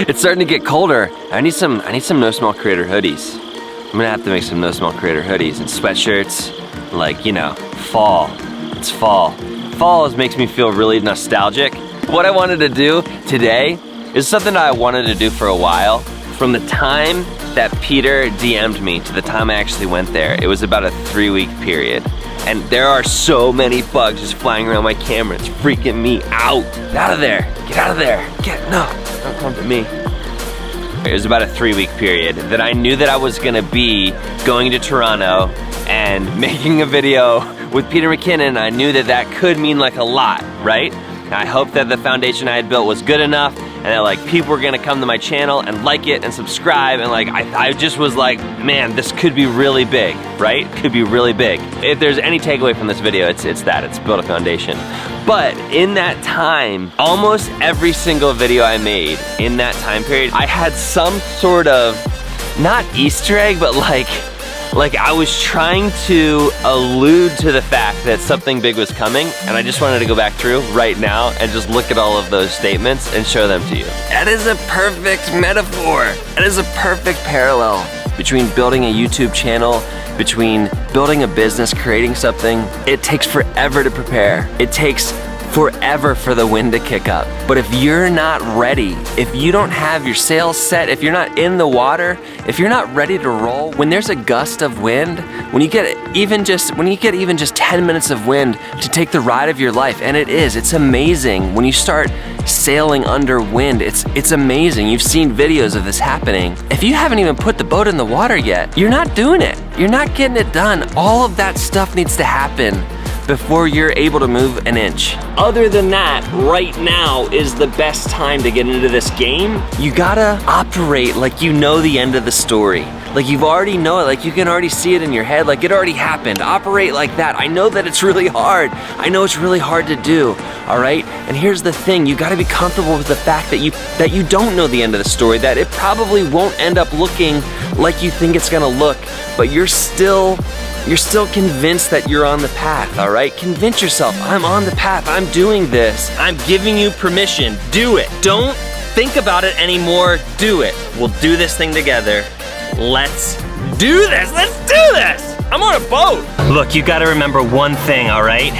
It's starting to get colder. I need some NoSmallCreator hoodies. I'm gonna have to make some NoSmallCreator hoodies and sweatshirts. Like, you know, fall. It's fall. Fall makes me feel really nostalgic. What I wanted to do today is something that I wanted to do for a while. From the time that Peter DM'd me to the time I actually went there, it was about a 3-week period. And there are so many bugs just flying around my camera. It's freaking me out. Get out of there. Get out of there. No, don't come to me. It was about a 3-week period that I knew that I was gonna be going to Toronto and making a video with Peter McKinnon. I knew that that could mean like a lot, right? And I hoped that the foundation I had built was good enough and that like people were gonna come to my channel and like it and subscribe, and like I just was like, man, this could be really big, right? Could be really big. If there's any takeaway from this video, it's that, it's build a foundation. But in that time, almost every single video I made in that time period, I had some sort of, not Easter egg, but like I was trying to allude to the fact that something big was coming, and I just wanted to go back through right now and just look at all of those statements and show them to you. That is a perfect metaphor. That is a perfect parallel between building a YouTube channel, between building a business, creating something. It takes forever to prepare. It takes forever for the wind to kick up. But if you're not ready, if you don't have your sails set, if you're not in the water, if you're not ready to roll, when there's a gust of wind, when you get even just 10 minutes of wind to take the ride of your life, and it's amazing. When you start sailing under wind, it's amazing. You've seen videos of this happening. If you haven't even put the boat in the water yet, you're not doing it. You're not getting it done. All of that stuff needs to happen before you're able to move an inch. Other than that, right now is the best time to get into this game. You gotta operate like you know the end of the story. Like you already know it, like you can already see it in your head, like it already happened. Operate like that. I know that it's really hard. I know it's really hard to do, all right? And here's the thing, you gotta be comfortable with the fact that you don't know the end of the story, that it probably won't end up looking like you think it's gonna look, but you're still convinced that you're on the path, all right? Convince yourself, I'm on the path, I'm doing this. I'm giving you permission, do it. Don't think about it anymore, do it. We'll do this thing together. Let's do this, let's do this! I'm on a boat! Look, you gotta remember one thing, all right?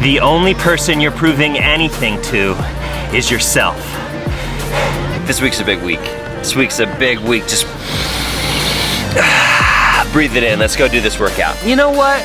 The only person you're proving anything to is yourself. This week's a big week. This week's a big week, just breathe it in, let's go do this workout. You know what?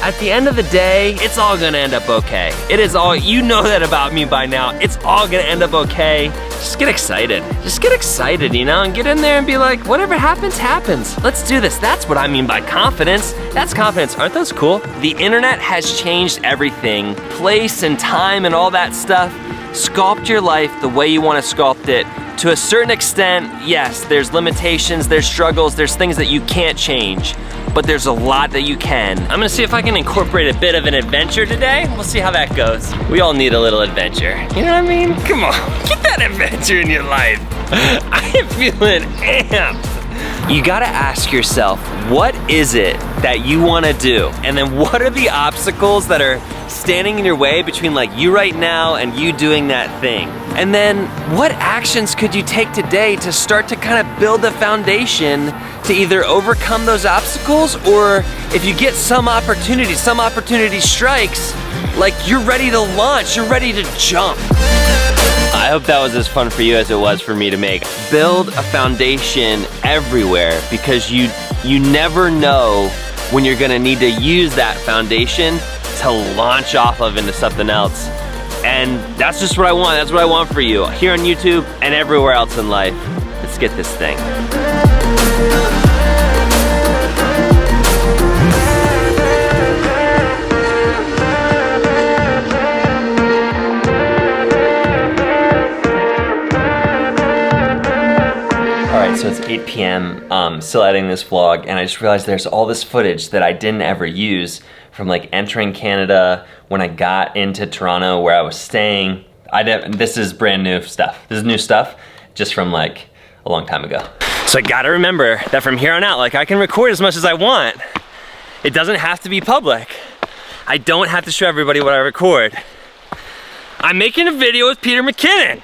At the end of the day, it's all gonna end up okay. It is all, you know that about me by now, it's all gonna end up okay. Just get excited. Just get excited, you know, and get in there and be like, whatever happens, happens. Let's do this. That's what I mean by confidence. That's confidence. Aren't those cool? The internet has changed everything. Place and time and all that stuff. Sculpt your life the way you wanna sculpt it. To a certain extent, yes, there's limitations, there's struggles, there's things that you can't change, but there's a lot that you can. I'm gonna see if I can incorporate a bit of an adventure today. We'll see how that goes. We all need a little adventure. You know what I mean? Come on, get that adventure in your life. I am feeling amped. You gotta ask yourself, what is it that you wanna do? And then what are the obstacles that are standing in your way between like you right now and you doing that thing? And then what actions could you take today to start to kind of build a foundation to either overcome those obstacles, or if you get some opportunity strikes, like you're ready to launch, you're ready to jump. I hope that was as fun for you as it was for me to make. Build a foundation everywhere, because you never know when you're gonna need to use that foundation to launch off of into something else. And that's just what I want. That's what I want for you here on YouTube and everywhere else in life. Let's get this thing. So it's 8 p.m. Still editing this vlog, and I just realized there's all this footage that I didn't ever use from like entering Canada, when I got into Toronto where I was staying. This is brand new stuff. This is new stuff just from like a long time ago. So I gotta remember that from here on out, like I can record as much as I want. It doesn't have to be public. I don't have to show everybody what I record. I'm making a video with Peter McKinnon.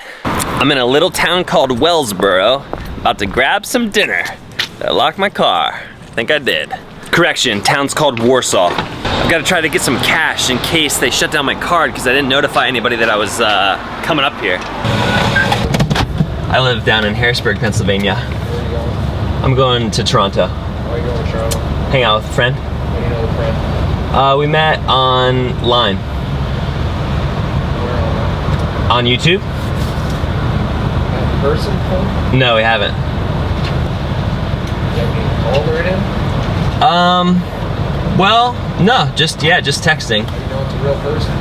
I'm in a little town called Wellsboro, about to grab some dinner. Did I lock my car? I think I did. Correction, town's called Warsaw. I've got to try to get some cash in case they shut down my card because I didn't notify anybody that I was coming up here. I live down in Harrisburg, Pennsylvania. Where are you going? I'm going to Toronto. Why are you going to Toronto? Hang out with a friend. How do you know the friend? We met online. Where online? On YouTube? In person phone? No, we haven't. You have any called or anything? Well, no, just texting. How do you know it's a real person?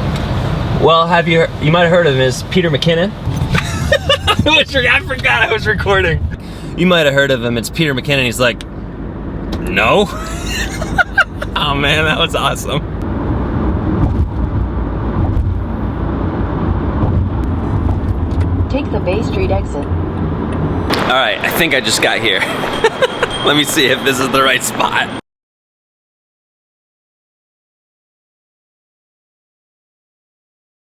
Well, you might have heard of him as Peter McKinnon. I forgot I was recording. You might have heard of him, it's Peter McKinnon. He's like, no. Oh man, that was awesome. Take the Bay Street exit. All right, I think I just got here. Let me see if this is the right spot.